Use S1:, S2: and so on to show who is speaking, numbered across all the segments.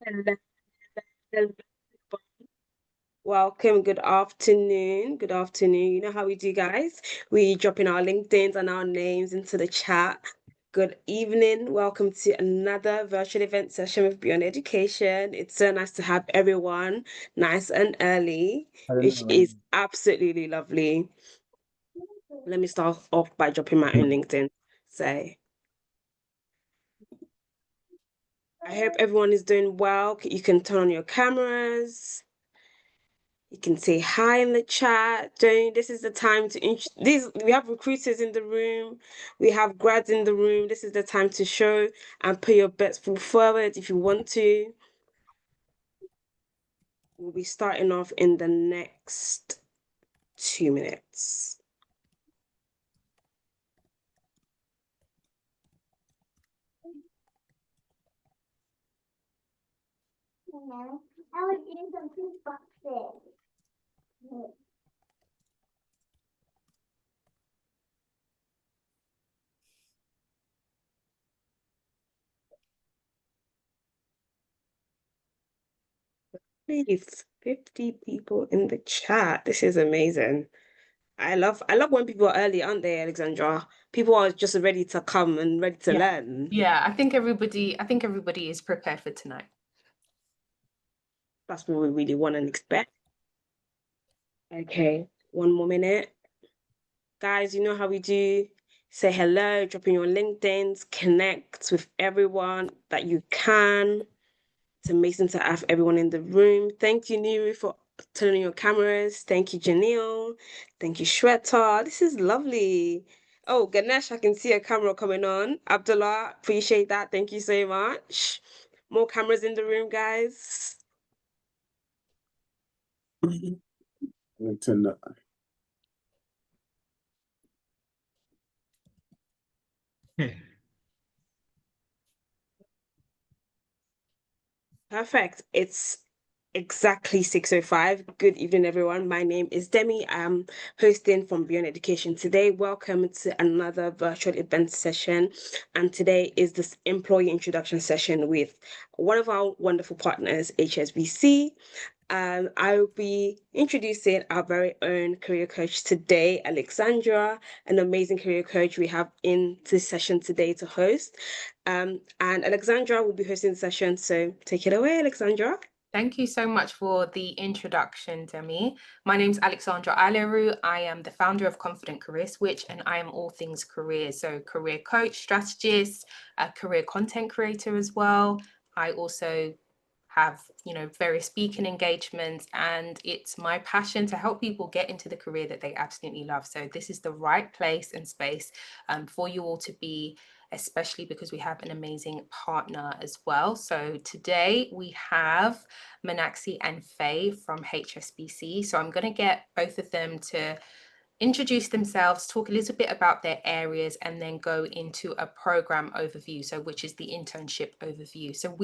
S1: Hello, hello. Welcome, good afternoon. Good afternoon. You know how we do, guys? We drop in our LinkedIn's and our names into the chat. Good evening. Welcome to another virtual event session with Beyond Education. It's so nice to have everyone nice and early, which is absolutely lovely. Let me start off by dropping my own LinkedIn. So I hope everyone is doing well. You can turn on your cameras. You can say hi in the chat. This is the time to we have recruiters in the room, we have grads in the room. This is the time to show and put your best foot forward if you want to. We'll be starting off in the next 2 minutes.
S2: I was eating some food boxes.
S1: Maybe 50 people in the chat. This is amazing. I love when people are early, aren't they, Alexandra? People are just ready to come and ready to learn.
S3: Yeah, I think everybody is prepared for tonight.
S1: That's what we really want and expect. Okay, one more minute. Guys, you know how we do. Say hello, drop in your LinkedIn's, connect with everyone that you can. It's amazing to have everyone in the room. Thank you, Nuru, for turning on your cameras. Thank you, Janelle. Thank you, Shweta. This is lovely. Oh, Ganesh, I can see a camera coming on. Abdullah, appreciate that. Thank you so much. More cameras in the room, guys. Perfect. It's exactly 6:05. Good evening, everyone. My name is Demi. I'm hosting from Beyond Education today. Welcome to another virtual event session. And today is this employee introduction session with one of our wonderful partners, HSBC. I will be introducing our very own career coach today, Alexandra, an amazing career coach we have in this session today to host. And Alexandra will be hosting the session, so take it away, Alexandra.
S3: Thank you so much for the introduction, Demi. My name is Alexandra Aleru. I am the founder of Confident Career Switch, and I am all things career. So career coach, strategist, a career content creator as well. I also have, various speaking engagements, and it's my passion to help people get into the career that they absolutely love. So this is the right place and space for you all to be, especially because we have an amazing partner as well. So today we have Meenakshi and Faye from HSBC. So I'm going to get both of them to introduce themselves, talk a little bit about their areas, and then go into a program overview, so which is the internship overview. So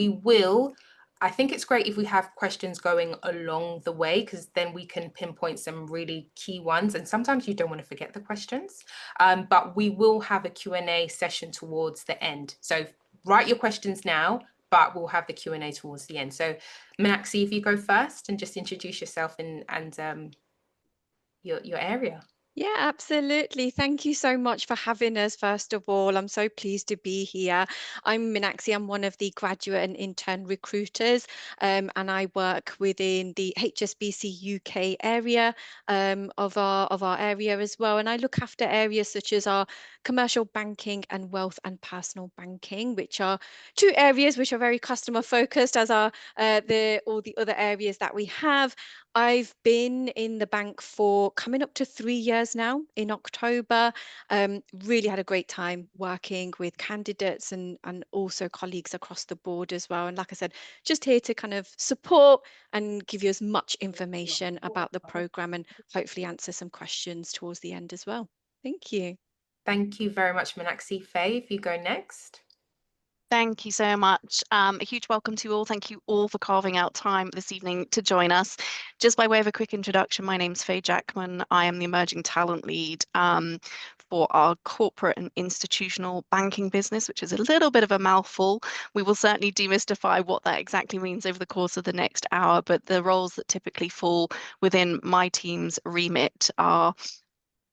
S3: I think it's great if we have questions going along the way, because then we can pinpoint some really key ones. And sometimes you don't want to forget the questions, but we will have a Q&A session towards the end. So write your questions now, but we'll have the Q&A towards the end. So Meenakshi, if you go first and just introduce yourself and your area.
S4: Yeah, absolutely. Thank you so much for having us, first of all. I'm so pleased to be here. I'm Meenakshi. I'm one of the graduate and intern recruiters, and I work within the HSBC UK area of our area as well. And I look after areas such as our commercial banking and wealth and personal banking, which are two areas which are very customer focused, as are all the other areas that we have. I've been in the bank for coming up to 3 years now in October. Really had a great time working with candidates and also colleagues across the board as well. And like I said, just here to kind of support and give you as much information about the program and hopefully answer some questions towards the end as well. Thank you.
S3: Thank you very much, Meenakshi. Faye, if you go next.
S5: Thank you so much. A huge welcome to you all. Thank you all for carving out time this evening to join us. Just by way of a quick introduction, my name's Faye Jackman. I am the Emerging Talent Lead for our corporate and institutional banking business, which is a little bit of a mouthful. We will certainly demystify what that exactly means over the course of the next hour, but the roles that typically fall within my team's remit are,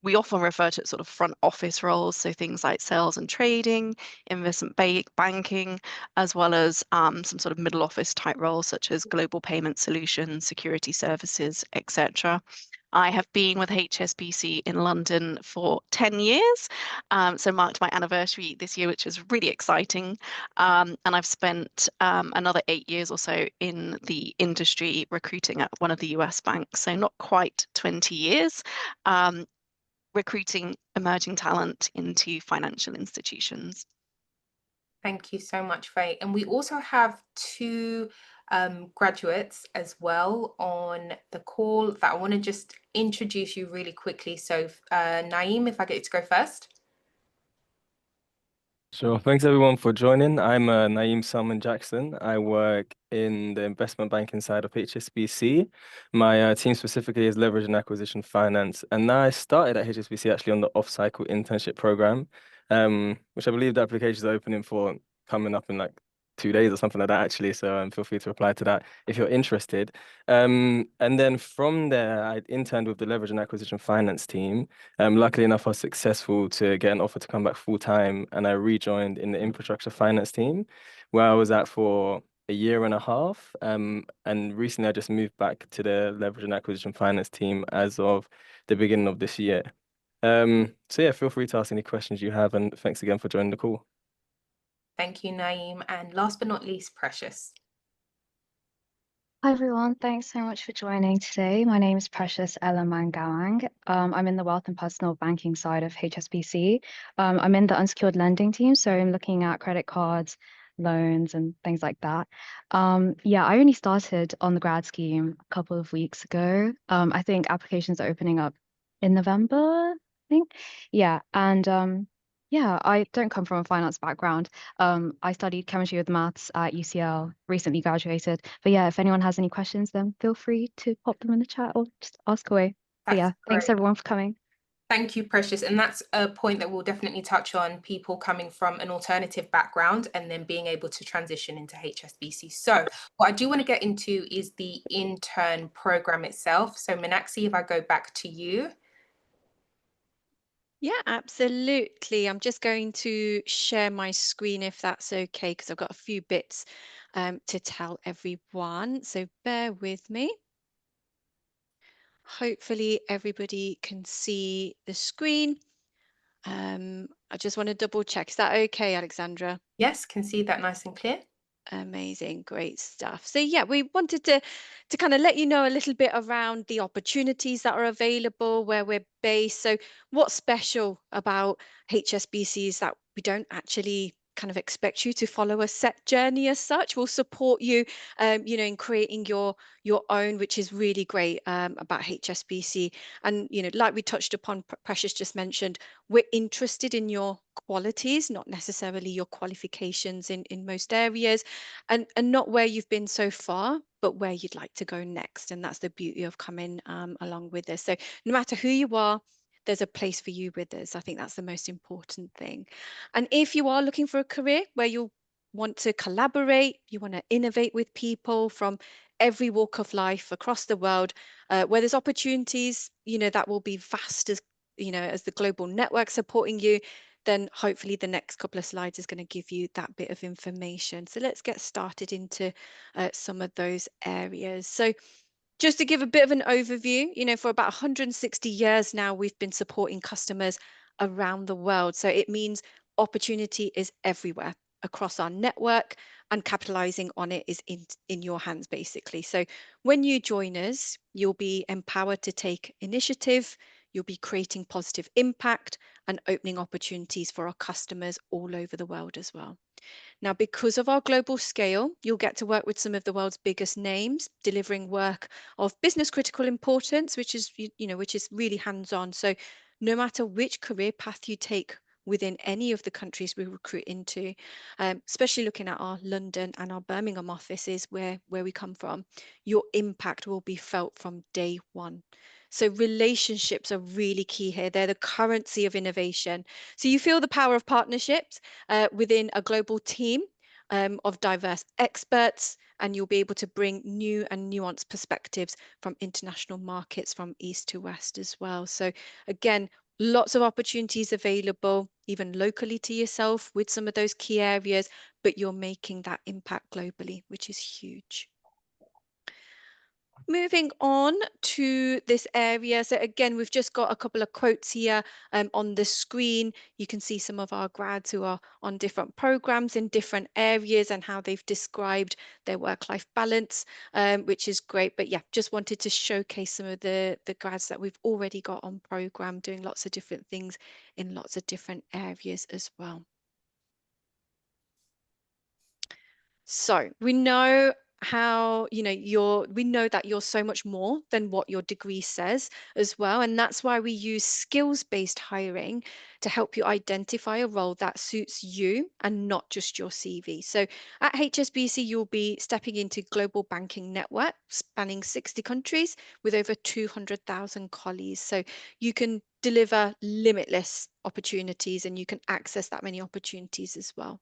S5: we often refer to it sort of front office roles, so things like sales and trading, investment banking, as well as some sort of middle office type roles such as global payment solutions, security services, etc. I have been with HSBC in London for 10 years, so marked my anniversary this year, which is really exciting. And I've spent another 8 years or so in the industry recruiting at one of the US banks, so not quite 20 years. Recruiting emerging talent into financial institutions.
S3: Thank you so much, Faye. And we also have two graduates as well on the call that I want to just introduce you really quickly. So Naeem, if I get you to go first.
S6: Sure. Thanks everyone for joining. I'm Naeem Salman Jackson. I work in the investment banking side of HSBC. My team specifically is leverage and acquisition finance. And I started at HSBC actually on the off-cycle internship program, which I believe the applications are opening for coming up in like 2 days or something like that, actually. So feel free to apply to that if you're interested. And then from there, I interned with the leverage and acquisition finance team. Luckily enough, I was successful to get an offer to come back full time, and I rejoined in the infrastructure finance team, where I was at for a year and a half. And recently, I just moved back to the leverage and acquisition finance team as of the beginning of this year. So yeah, feel free to ask any questions you have, and thanks again for joining the call.
S3: Thank you, Naeem. And last but not least, Precious.
S7: Hi everyone, thanks so much for joining today. My name is Precious Ella Mangawang. I'm in the wealth and personal banking side of HSBC. I'm in the unsecured lending team, so I'm looking at credit cards, loans, and things like that. Yeah, I only started on the grad scheme a couple of weeks ago. I think applications are opening up in November, I think. Yeah, and yeah, I don't come from a finance background. I studied chemistry with maths at UCL, recently graduated. But yeah, if anyone has any questions, then feel free to pop them in the chat or just ask away. But yeah, thanks
S3: great.
S7: everyone for coming.
S3: Thank you, Precious. And that's a point that we'll definitely touch on, people coming from an alternative background and then being able to transition into HSBC. So what I do want to get into is the intern program itself. So Meenakshi, if I go back to you.
S4: Yeah, absolutely. I'm just going to share my screen if that's okay, because I've got a few bits to tell everyone. So bear with me. Hopefully everybody can see the screen. I just want to double check. Is that okay, Alexandra?
S3: Yes, can see that nice and clear.
S4: Amazing, great stuff. So yeah, we wanted to kind of let you know a little bit around the opportunities that are available, where we're based. So what's special about HSBC is that we don't actually kind of expect you to follow a set journey as such. We'll support you, in creating your own, which is really great about HSBC. And like we touched upon, Precious just mentioned, we're interested in your qualities, not necessarily your qualifications in most areas, and not where you've been so far, but where you'd like to go next. And that's the beauty of coming along with us. So no matter who you are, there's a place for you with us. I think that's the most important thing. And if you are looking for a career where you want to collaborate, you want to innovate with people from every walk of life across the world, where there's opportunities, that will be vast as the global network supporting you, then hopefully the next couple of slides is going to give you that bit of information. So let's get started into some of those areas. So just to give a bit of an overview, for about 160 years now, we've been supporting customers around the world. So it means opportunity is everywhere across our network, and capitalizing on it is in your hands, basically. So when you join us, you'll be empowered to take initiative, you'll be creating positive impact and opening opportunities for our customers all over the world as well. Now, because of our global scale, you'll get to work with some of the world's biggest names, delivering work of business critical importance, which is really hands-on. So no matter which career path you take within any of the countries we recruit into, especially looking at our London and our Birmingham offices where we come from, your impact will be felt from day one. So relationships are really key here. They're the currency of innovation. So you feel the power of partnerships within a global team of diverse experts, and you'll be able to bring new and nuanced perspectives from international markets from east to west as well. So again, lots of opportunities available, even locally to yourself with some of those key areas, but you're making that impact globally, which is huge. Moving on to this area. So again, we've just got a couple of quotes here on the screen. You can see some of our grads who are on different programs in different areas and how they've described their work-life balance, which is great. But yeah, just wanted to showcase some of the grads that we've already got on program doing lots of different things in lots of different areas as well. So we know how, you know, we know that you're so much more than what your degree says as well. And that's why we use skills-based hiring to help you identify a role that suits you and not just your CV. So at HSBC, you'll be stepping into global banking network spanning 60 countries with over 200,000 colleagues. So you can deliver limitless opportunities and you can access that many opportunities as well.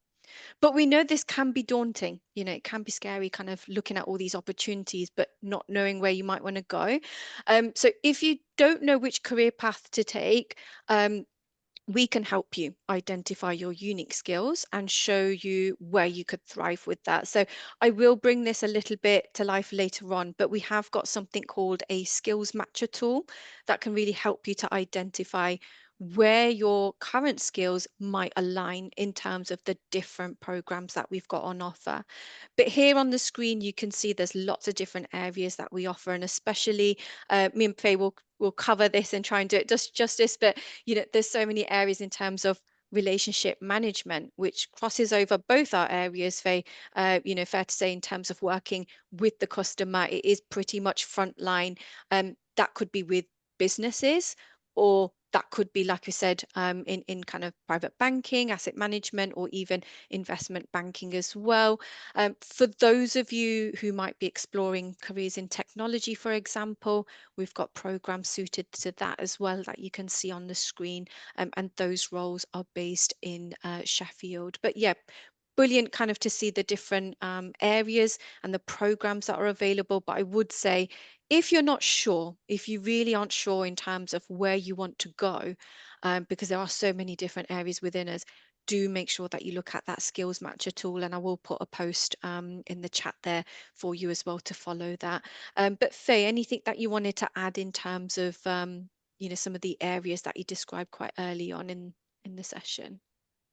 S4: But we know this can be daunting. You know, it can be scary kind of looking at all these opportunities, but not knowing where you might want to go. So if you don't know which career path to take, we can help you identify your unique skills and show you where you could thrive with that. So I will bring this a little bit to life later on, but we have got something called a skills matcher tool that can really help you to identify where your current skills might align in terms of the different programs that we've got on offer. But here on the screen, you can see there's lots of different areas that we offer, and especially me and Faye will cover this and try and do it justice. But you know, there's so many areas in terms of relationship management, which crosses over both our areas. Faye, you know, fair to say in terms of working with the customer, it is pretty much frontline. That could be with businesses, or that could be, like I said, in kind of private banking, asset management, or even investment banking as well. For those of you who might be exploring careers in technology, for example, we've got programs suited to that as well that you can see on the screen, and those roles are based in Sheffield. But yeah, brilliant kind of to see the different areas and the programs that are available. But I would say, if you're not sure, if you really aren't sure in terms of where you want to go, because there are so many different areas within us, do make sure that you look at that skills matcher tool, and I will put a post in the chat there for you as well to follow that. But Faye, anything that you wanted to add in terms of you know, some of the areas that you described quite early on in the session?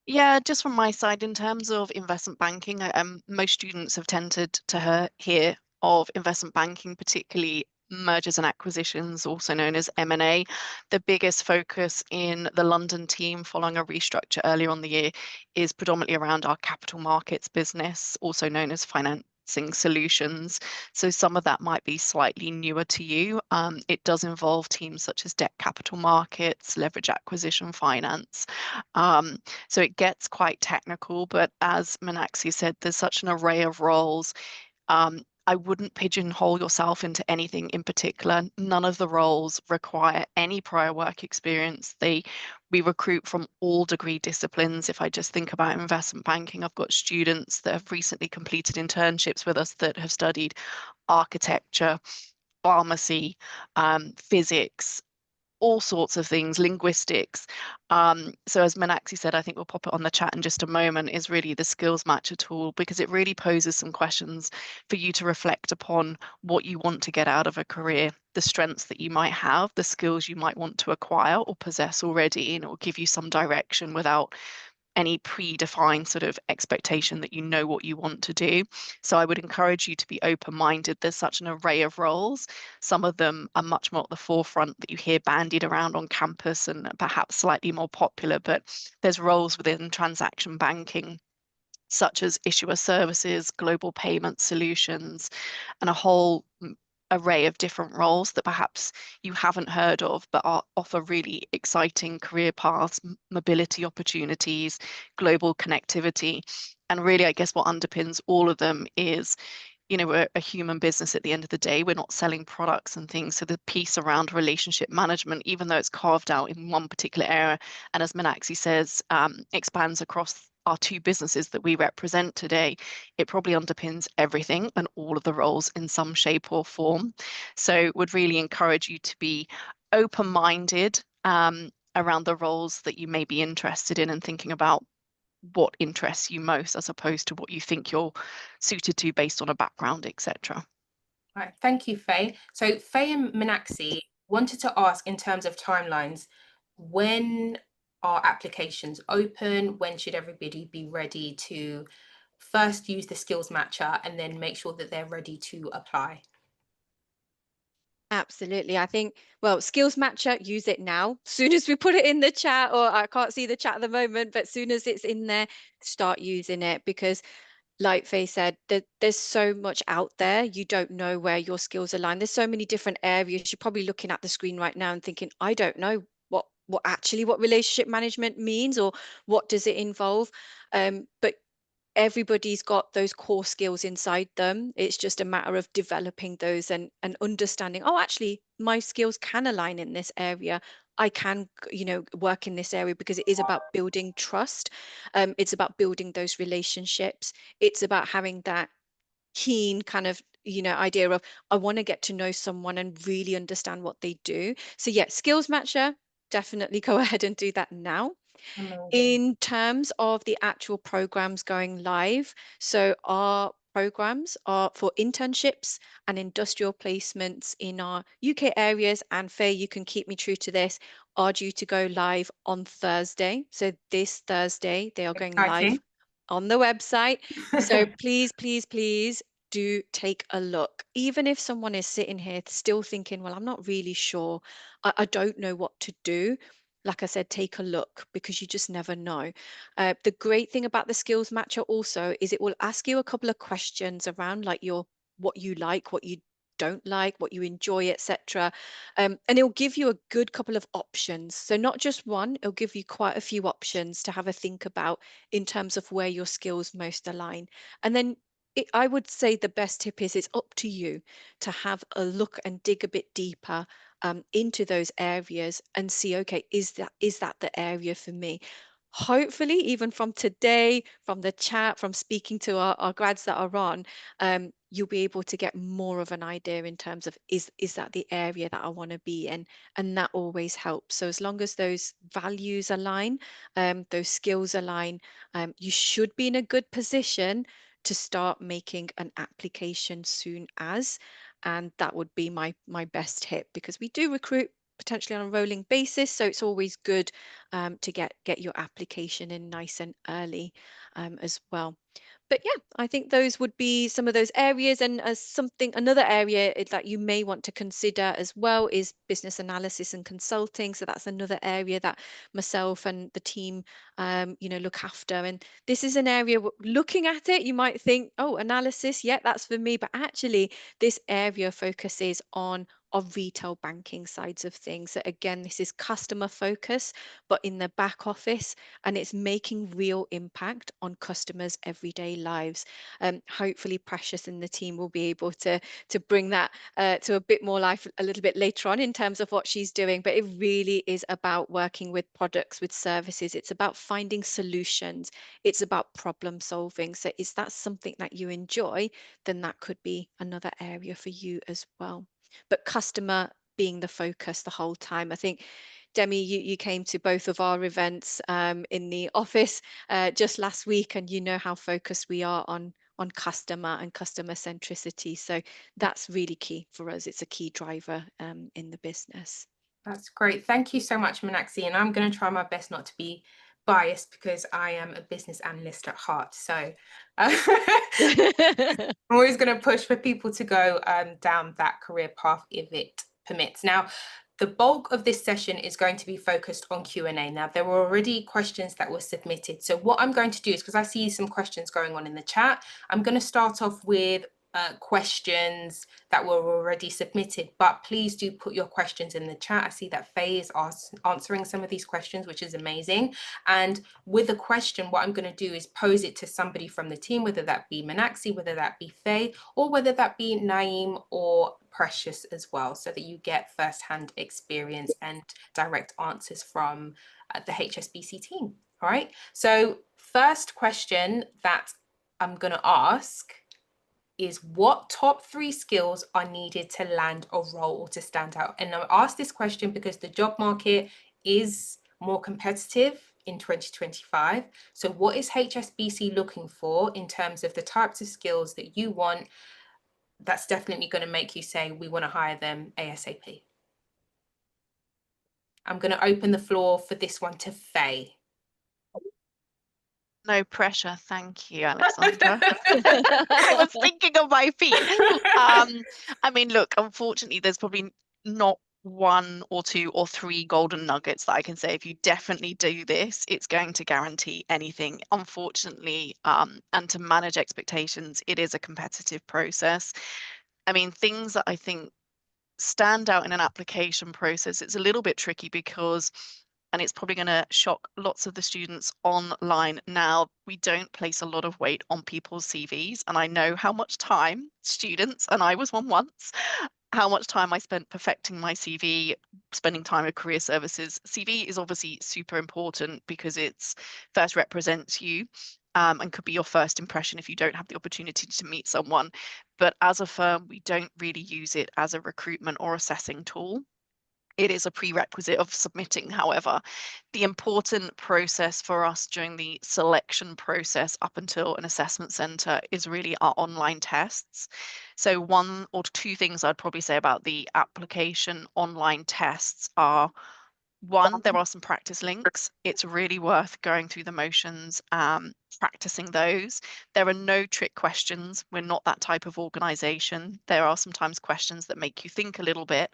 S5: Yeah, just from my side, in terms of investment banking, most students have tended to hear of investment banking, particularly mergers and acquisitions, also known as M&A. The biggest focus in the London team following a restructure earlier on the year is predominantly around our capital markets business, also known as financing solutions. So some of that might be slightly newer to you. It does involve teams such as debt capital markets, leverage acquisition finance. So it gets quite technical, but as Meenakshi said, there's such an array of roles. I wouldn't pigeonhole yourself into anything in particular. None of the roles require any prior work experience. We recruit from all degree disciplines. If I just think about investment banking, I've got students that have recently completed internships with us that have studied architecture, pharmacy, physics, all sorts of things, linguistics. So as Meenakshi said, I think we'll pop it on the chat in just a moment, is really the skills matcher tool, because it really poses some questions for you to reflect upon what you want to get out of a career, the strengths that you might have, the skills you might want to acquire or possess already, and it will give you some direction without any predefined sort of expectation that you know what you want to do. So I would encourage you to be open-minded. There's such an array of roles. Some of them are much more at the forefront that you hear bandied around on campus and perhaps slightly more popular, but there's roles within transaction banking, such as issuer services, global payment solutions, and a whole array of different roles that perhaps you haven't heard of, but offer really exciting career paths, mobility opportunities, global connectivity. And really, I guess what underpins all of them is you know, we're a human business at the end of the day. We're not selling products and things. So the piece around relationship management, even though it's carved out in one particular area, and as Meenakshi says, expands across our two businesses that we represent today, it probably underpins everything and all of the roles in some shape or form. So would really encourage you to be open-minded around the roles that you may be interested in and thinking about what interests you most as opposed to what you think you're suited to based on a background, etc.
S3: Right, thank you, Faye. So Faye and Meenakshi wanted to ask in terms of timelines, when are applications open? When should everybody be ready to first use the skills matcher and then make sure that they're ready to apply?
S4: Absolutely. I think, well, skills matcher, use it now. Soon as we put it in the chat, or I can't see the chat at the moment, but soon as it's in there, start using it, because like Faye said, there's so much out there. You don't know where your skills align. There's so many different areas. You're probably looking at the screen right now and thinking, I don't know what relationship management means, or what does it involve. But everybody's got those core skills inside them. It's just a matter of developing those and understanding, oh, actually, my skills can align in this area. I can, work in this area, because it is about building trust. It's about building those relationships. It's about having that keen kind of idea of, I want to get to know someone and really understand what they do. So yeah, skills matcher, definitely go ahead and do that now.
S3: Amazing.
S4: In terms of the actual programs going live, so our programs are for internships and industrial placements in our UK areas, and Faye, you can keep me true to this, are due to go live on Thursday. So this Thursday, they are going live
S3: Exciting.
S4: on the website. So please, please, please do take a look. Even if someone is sitting here still thinking, well, I'm not really sure, I don't know what to do. Like I said, take a look, because you just never know. The great thing about the skills matcher also is it will ask you a couple of questions around like what you like, what you don't like, what you enjoy, etc. And it'll give you a good couple of options. So not just one, it'll give you quite a few options to have a think about in terms of where your skills most align. And then I would say the best tip is it's up to you to have a look and dig a bit deeper into those areas and see, okay, is that the area for me? Hopefully, even from today, from the chat, from speaking to our grads that are on, you'll be able to get more of an idea in terms of, is that the area that I want to be in? And that always helps. So as long as those values align, those skills align, you should be in a good position to start making an application soon as. And that would be my best tip, because we do recruit potentially on a rolling basis, so it's always good to get your application in nice and early as well. But yeah, I think those would be some of those areas. And as another area that you may want to consider as well is business analysis and consulting. So that's another area that myself and the team look after. And this is an area, looking at it, you might think, oh, analysis, yeah, that's for me. But actually, this area focuses on our retail banking sides of things. So again, this is customer focus, but in the back office, and it's making real impact on customers' everyday lives. Hopefully, Precious and the team will be able to bring that to a bit more life a little bit later on in terms of what she's doing. But it really is about working with products, with services. It's about finding solutions. It's about problem solving. So is that something that you enjoy? Then that could be another area for you as well. But customer being the focus the whole time. I think, Demi, you came to both of our events in the office just last week, and you know how focused we are on customer and customer centricity. So that's really key for us. It's a key driver in the business.
S3: That's great. Thank you so much, Meenakshi. And I'm going to try my best not to be biased, because I am a business analyst at heart. So I'm always going to push for people to go down that career path if it permits. Now, the bulk of this session is going to be focused on Q&A. Now, there were already questions that were submitted. So what I'm going to do is, because I see some questions going on in the chat, I'm going to start off with questions that were already submitted, but please do put your questions in the chat. I see that Faye is answering some of these questions, which is amazing. And with a question, what I'm going to do is pose it to somebody from the team, whether that be Meenakshi, whether that be Faye, or whether that be Naeem or Precious as well, so that you get first-hand experience and direct answers from the HSBC team. All right, so first question that I'm going to ask is, what top 3 skills are needed to land a role or to stand out? And I ask this question because the job market is more competitive in 2025. So what is HSBC looking for in terms of the types of skills that you want? That's definitely going to make you say, we want to hire them ASAP. I'm going to open the floor for this one to Faye.
S5: No pressure, thank you, Alexandra. I was thinking of my feet. I mean, look, unfortunately, there's probably not 1 or 2 or 3 golden nuggets that I can say, if you definitely do this, it's going to guarantee anything. Unfortunately, and to manage expectations, it is a competitive process. I mean, things that I think stand out in an application process, it's a little bit tricky because, and it's probably going to shock lots of the students online now, we don't place a lot of weight on people's CVs. And I know how much time students, and I was one once, how much time I spent perfecting my CV, spending time with career services. CV is obviously super important because it's first represents you, and could be your first impression if you don't have the opportunity to meet someone. But as a firm, we don't really use it as a recruitment or assessing tool. It is a prerequisite of submitting. However, the important process for us during the selection process up until an assessment centre is really our online tests. So 1 or 2 things I'd probably say about the application online tests are, 1, there are some practice links. It's really worth going through the motions, practicing those. There are no trick questions. We're not that type of organisation. There are sometimes questions that make you think a little bit,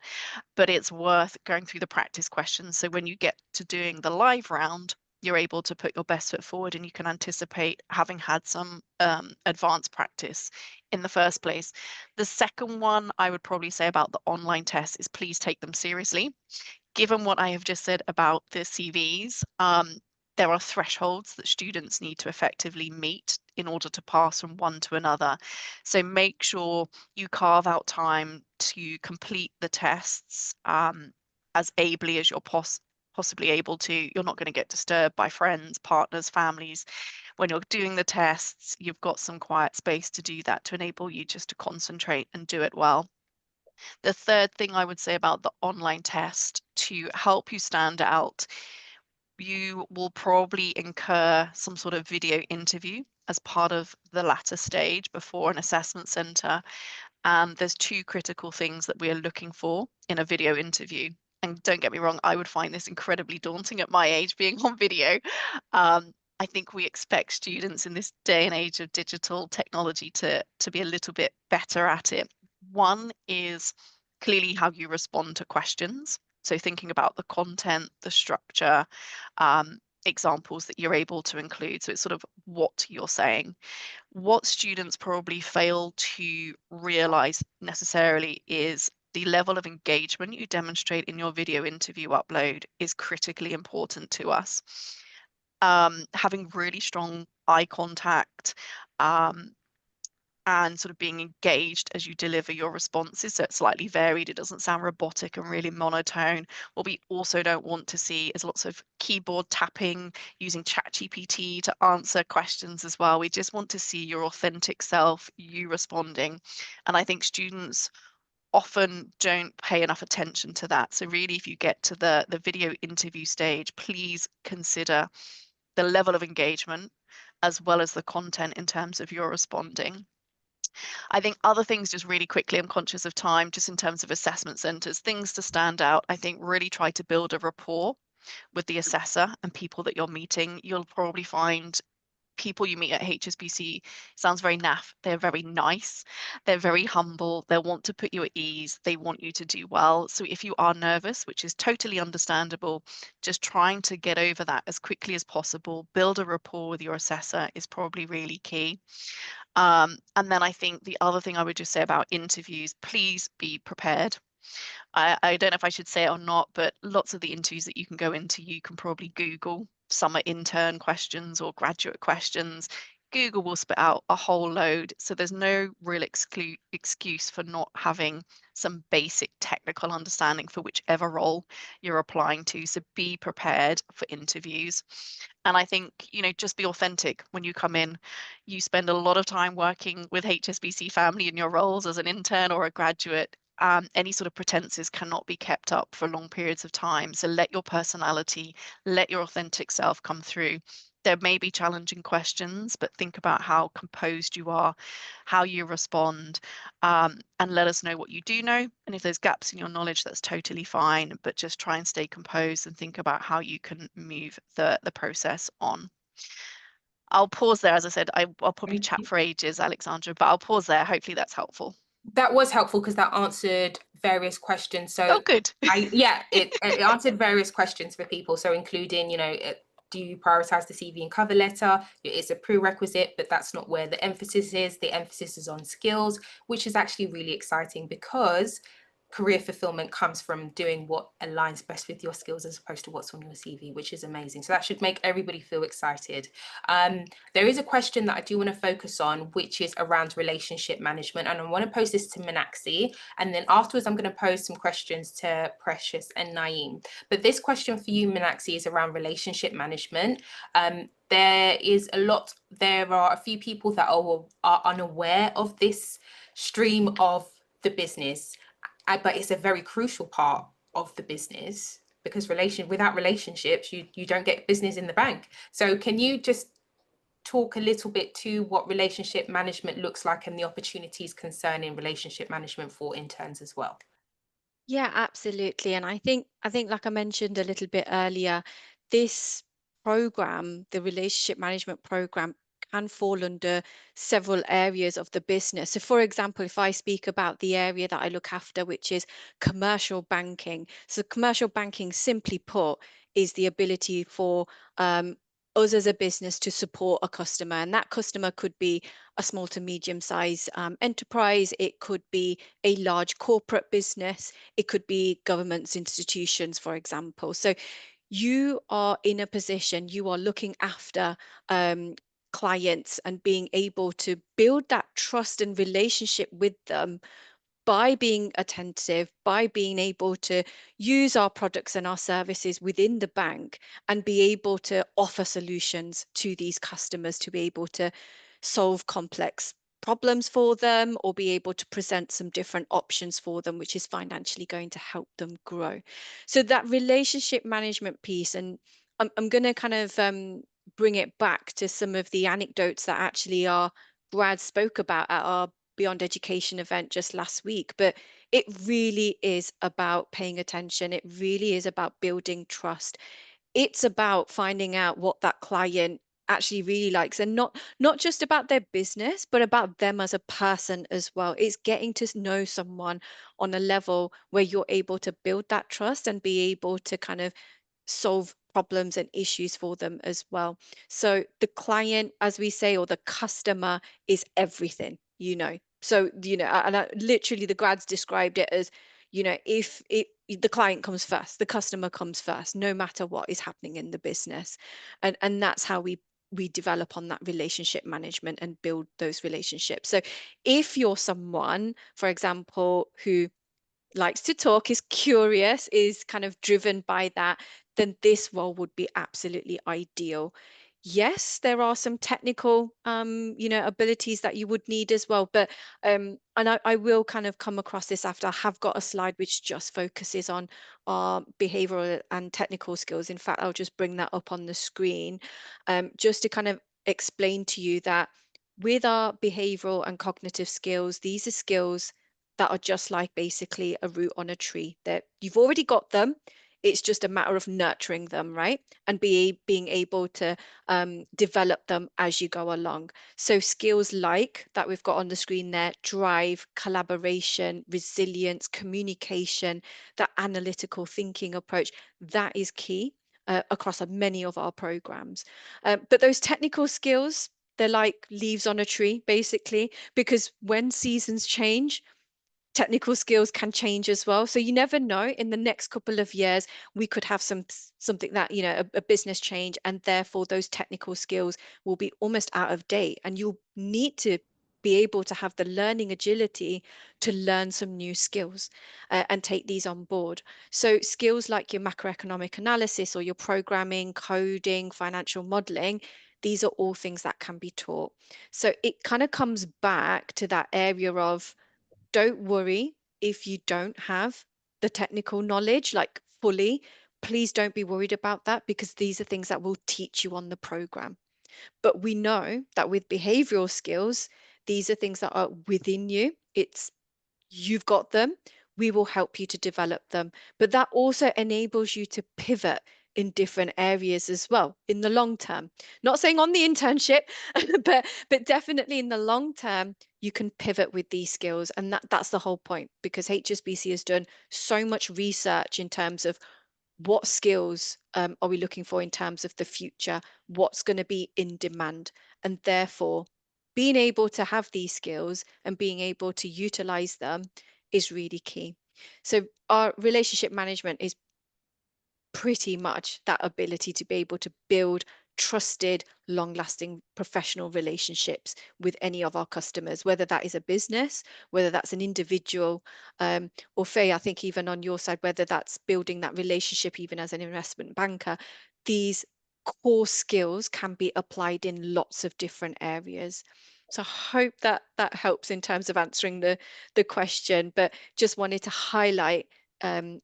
S5: but it's worth going through the practice questions. So when you get to doing the live round, you're able to put your best foot forward and you can anticipate having had some advanced practice in the first place. The second one I would probably say about the online tests is, please take them seriously. Given what I have just said about the CVs, there are thresholds that students need to effectively meet in order to pass from one to another. So make sure you carve out time to complete the tests as ably as you're possibly able to. You're not going to get disturbed by friends, partners, families. When you're doing the tests, you've got some quiet space to do that, to enable you just to concentrate and do it well. The third thing I would say about the online test, to help you stand out, you will probably incur some sort of video interview as part of the latter stage before an assessment centre. And there's 2 critical things that we are looking for in a video interview. And don't get me wrong, I would find this incredibly daunting at my age, being on video. I think we expect students in this day and age of digital technology to be a little bit better at it. 1 is clearly how you respond to questions. So thinking about the content, the structure, examples that you're able to include. So it's sort of what you're saying. What students probably fail to realize necessarily is the level of engagement you demonstrate in your video interview upload is critically important to us. Having really strong eye contact, and sort of being engaged as you deliver your responses, so it's slightly varied, it doesn't sound robotic and really monotone. What we also don't want to see is lots of keyboard tapping, using ChatGPT to answer questions as well. We just want to see your authentic self, you responding. And I think students often don't pay enough attention to that. So really, if you get to the video interview stage, please consider the level of engagement as well as the content in terms of your responding. I think other things, just really quickly, I'm conscious of time, just in terms of assessment centres, things to stand out, I think really try to build a rapport with the assessor and people that you're meeting. You'll probably find people you meet at HSBC, sounds very naff, they're very nice, they're very humble, they'll want to put you at ease, they want you to do well. So if you are nervous, which is totally understandable, just trying to get over that as quickly as possible, build a rapport with your assessor is probably really key. And then I think the other thing I would just say about interviews, please be prepared. I don't know if I should say it or not, but lots of the interviews that you can go into, you can probably Google. Some are intern questions or graduate questions. Google will spit out a whole load. So there's no real excuse for not having some basic technical understanding for whichever role you're applying to. So be prepared for interviews. And I think, just be authentic when you come in. You spend a lot of time working with HSBC family in your roles as an intern or a graduate. Any sort of pretenses cannot be kept up for long periods of time. So let your personality, let your authentic self come through. There may be challenging questions, but think about how composed you are, how you respond, and let us know what you do know. And if there's gaps in your knowledge, that's totally fine, but just try and stay composed and think about how you can move the process on. I'll pause there. As I said, I'll probably chat for ages, Alexandra, but I'll pause there. Hopefully that's helpful.
S3: That was helpful because that answered various questions. So
S5: good.
S3: it answered various questions for people. So including, do you prioritize the CV and cover letter? It's a prerequisite, but that's not where the emphasis is. The emphasis is on skills, which is actually really exciting because career fulfillment comes from doing what aligns best with your skills as opposed to what's on your CV, which is amazing. So that should make everybody feel excited. There is a question that I do want to focus on, which is around relationship management. And I want to pose this to Meenakshi. And then afterwards, I'm going to pose some questions to Precious and Naeem. But this question for you, Meenakshi, is around relationship management. There are a few people that are unaware of this stream of the business. But it's a very crucial part of the business because without relationships, you don't get business in the bank. So can you just talk a little bit to what relationship management looks like and the opportunities concerning relationship management for interns as well?
S4: Yeah, absolutely. And I think like I mentioned a little bit earlier, this program, the relationship management program, can fall under several areas of the business. So for example, if I speak about the area that I look after, which is commercial banking. So commercial banking, simply put, is the ability for us as a business to support a customer. And that customer could be a small to medium size enterprise. It could be a large corporate business. It could be governments, institutions, for example. So you are in a position, you are looking after clients and being able to build that trust and relationship with them by being attentive, by being able to use our products and our services within the bank and be able to offer solutions to these customers to be able to solve complex problems for them or be able to present some different options for them, which is financially going to help them grow. So that relationship management piece, and I'm going to kind of bring it back to some of the anecdotes that actually our grads spoke about at our Beyond Education event just last week. But it really is about paying attention. It really is about building trust. It's about finding out what that client actually really likes, and not just about their business, but about them as a person as well. It's getting to know someone on a level where you're able to build that trust and be able to kind of solve problems and issues for them as well. So the client, as we say, or the customer is everything, So, literally the grads described it as, if the client comes first, the customer comes first, no matter what is happening in the business. And that's how we develop on that relationship management and build those relationships. So if you're someone, for example, who likes to talk, is curious, is kind of driven by that, then this role would be absolutely ideal. Yes, there are some technical, abilities that you would need as well. But and I will kind of come across this after. I have got a slide which just focuses on our behavioral and technical skills. In fact, I'll just bring that up on the screen, just to kind of explain to you that with our behavioral and cognitive skills, these are skills that are just like basically a root on a tree, that you've already got them. It's just a matter of nurturing them, right? And being able to develop them as you go along. So skills like that we've got on the screen there: drive, collaboration, resilience, communication, that analytical thinking approach, that is key across many of our programs. But those technical skills, They're like leaves on a tree, basically, because when seasons change, technical skills can change as well. So you never know, in the next couple of years, we could have something that, a business change, and therefore those technical skills will be almost out of date. And you'll need to be able to have the learning agility to learn some new skills and take these on board. So skills like your macroeconomic analysis or your programming, coding, financial modeling, these are all things that can be taught. So it kind of comes back to that area of, don't worry if you don't have the technical knowledge, like fully. Please don't be worried about that, because these are things that will teach you on the program. But we know that with behavioral skills, these are things that are within you. You've got them. We will help you to develop them. But that also enables you to pivot in different areas as well in the long term. Not saying on the internship, but definitely in the long term, you can pivot with these skills. And that's the whole point, because HSBC has done so much research in terms of what skills are we looking for in terms of the future, what's going to be in demand, and therefore being able to have these skills and being able to utilize them is really key. So our relationship management is pretty much that ability to be able to build trusted, long-lasting professional relationships with any of our customers, whether that is a business, whether that's an individual, or Faye, I think even on your side, whether that's building that relationship even as an investment banker. These core skills can be applied in lots of different areas. So I hope that that helps in terms of answering the question, but just wanted to highlight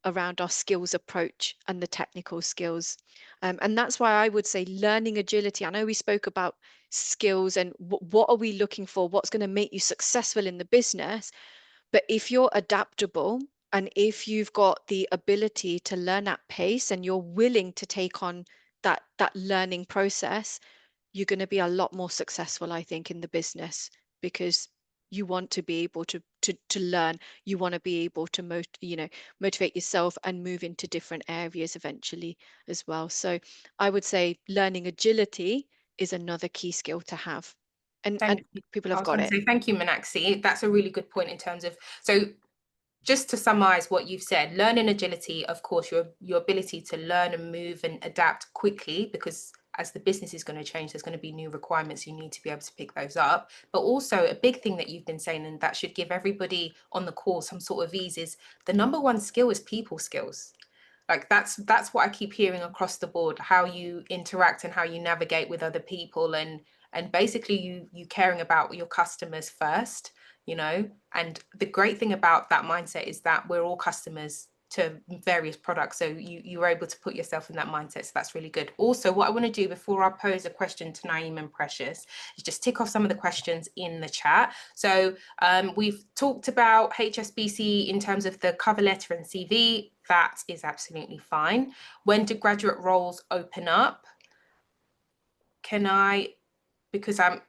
S4: around our skills approach and the technical skills. And that's why I would say learning agility. I know we spoke about skills and what are we looking for? What's going to make you successful in the business? But if you're adaptable and if you've got the ability to learn at pace and you're willing to take on that learning process, you're going to be a lot more successful, I think, in the business, because you want to be able to learn. You want to be able to motivate yourself and move into different areas eventually as well. So I would say learning agility is another key skill to have, and
S3: Thank you.
S4: people
S3: I
S4: have
S3: was
S4: got
S3: going
S4: it.
S3: to say thank you, Meenakshi. That's a really good point in terms of, so just to summarize what you've said, learning agility, of course, your ability to learn and move and adapt quickly, because as the business is going to change, there's going to be new requirements. You need to be able to pick those up. But also a big thing that you've been saying, and that should give everybody on the call some sort of ease, is the number one skill is people skills. Like that's what I keep hearing across the board, how you interact and how you navigate with other people, and basically you caring about your customers first, and the great thing about that mindset is that we're all customers to various products, so you were able to put yourself in that mindset, so that's really good. Also, what I want to do before I pose a question to Naeem and Precious is just tick off some of the questions in the chat. So we've talked about HSBC in terms of the cover letter and CV. That is absolutely fine. When do graduate roles open up? Can I, because I'm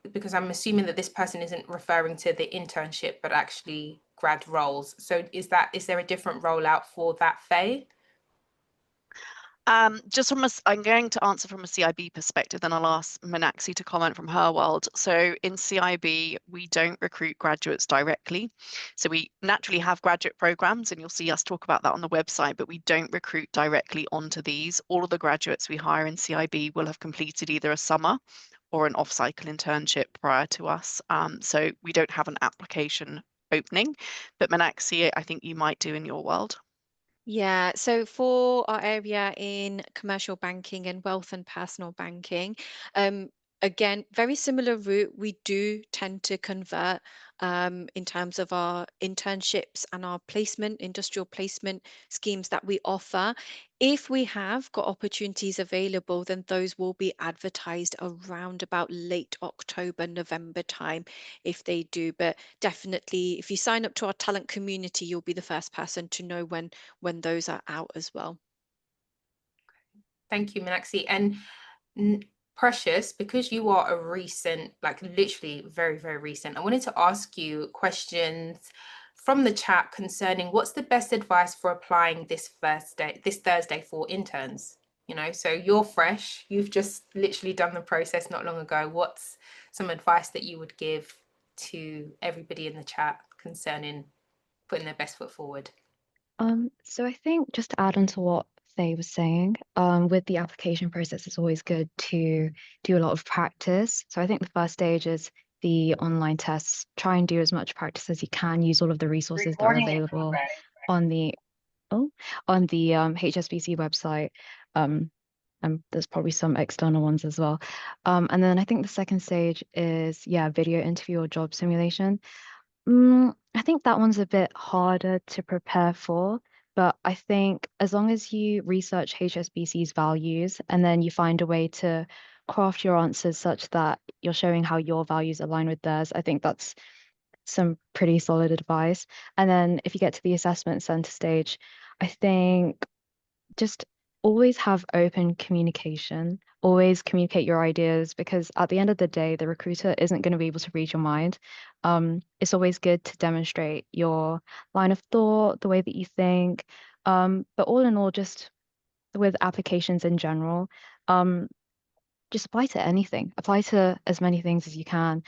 S3: assuming that this person isn't referring to the internship, but actually grad roles. So is there a different rollout for that, Faye?
S5: Just I'm going to answer from a CIB perspective, then I'll ask Meenakshi to comment from her world. So in CIB, we don't recruit graduates directly. So we naturally have graduate programs, and you'll see us talk about that on the website, but we don't recruit directly onto these. All of the graduates we hire in CIB will have completed either a summer or an off-cycle internship prior to us. So we don't have an application opening, but Meenakshi, I think you might do in your world.
S4: Yeah, so for our area in commercial banking and wealth and personal banking, again, very similar route. We do tend to convert in terms of our internships and our placement, industrial placement schemes that we offer. If we have got opportunities available, then those will be advertised around about late October, November time if they do. But definitely, if you sign up to our talent community, you'll be the first person to know when those are out as well.
S3: Thank you, Meenakshi. And Precious, because you are a recent, like literally very, very recent, I wanted to ask you questions from the chat concerning what's the best advice for applying this Thursday for interns. So you're fresh, you've just literally done the process not long ago. some advice that you would give to everybody in the chat concerning putting their best foot forward?
S7: So I think just to add on to what Faye was saying, with the application process, it's always good to do a lot of practice. So I think the first stage is the online tests. Try and do as much practice as you can. Use all of the resources that are available on the HSBC website. And there's probably some external ones as well. And then I think the second stage is, video interview or job simulation. I think that one's a bit harder to prepare for, but I think as long as you research HSBC's values and then you find a way to craft your answers such that you're showing how your values align with theirs, I think that's some pretty solid advice. And then if you get to the assessment center stage, I think just always have open communication, always communicate your ideas, because at the end of the day, the recruiter isn't going to be able to read your mind. It's always good to demonstrate your line of thought, the way that you think. But all in all, just with applications in general, just apply to anything. Apply to as many things as you can.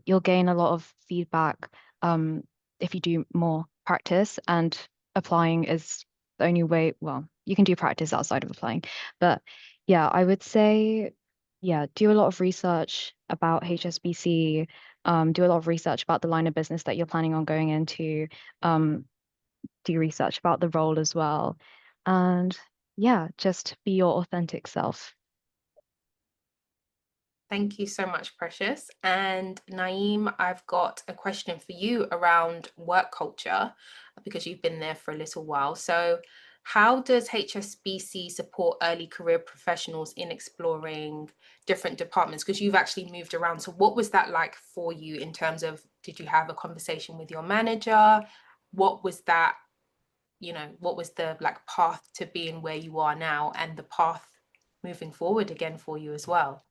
S7: You'll gain a lot of feedback if you do more practice, and applying is the only way. Well, you can do practice outside of applying, but yeah, I would say, do a lot of research about HSBC. Do a lot of research about the line of business that you're planning on going into. Do research about the role as well, and just be your authentic self.
S3: Thank you so much, Precious. And Naeem, I've got a question for you around work culture, because you've been there for a little while. So how does HSBC support early career professionals in exploring different departments? Because you've actually moved around. So what was that like for you in terms of, did you have a conversation with your manager? What was that, what was the path to being where you are now, and the path moving forward again for you as well?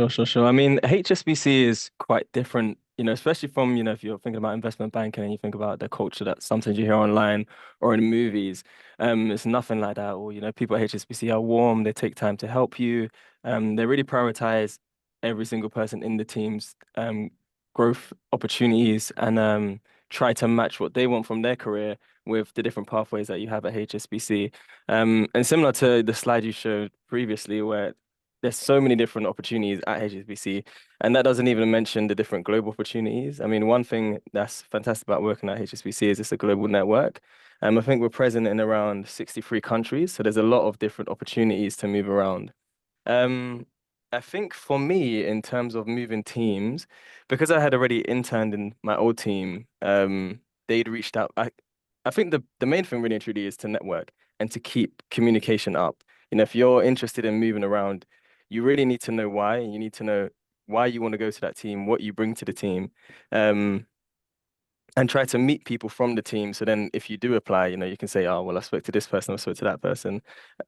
S6: Sure. I mean, HSBC is quite different, especially from, if you're thinking about investment banking and you think about the culture that sometimes you hear online or in movies. It's nothing like that. Or, people at HSBC are warm, they take time to help you. They really prioritize every single person in the team's growth opportunities, and try to match what they want from their career with the different pathways that you have at HSBC. And similar to the slide you showed previously, where there's so many different opportunities at HSBC, and that doesn't even mention the different global opportunities. I mean, one thing that's fantastic about working at HSBC is it's a global network. I think we're present in around 63 countries, so there's a lot of different opportunities to move around. Um, I think for me, in terms of moving teams, because I had already interned in my old team, they'd reached out. I think the main thing really and truly is to network and to keep communication up. If you're interested in moving around, you really need to know why. You need to know why you want to go to that team, what you bring to the team, and try to meet people from the team. So then if you do apply, you can say, oh, well, I spoke to this person, I spoke to that person.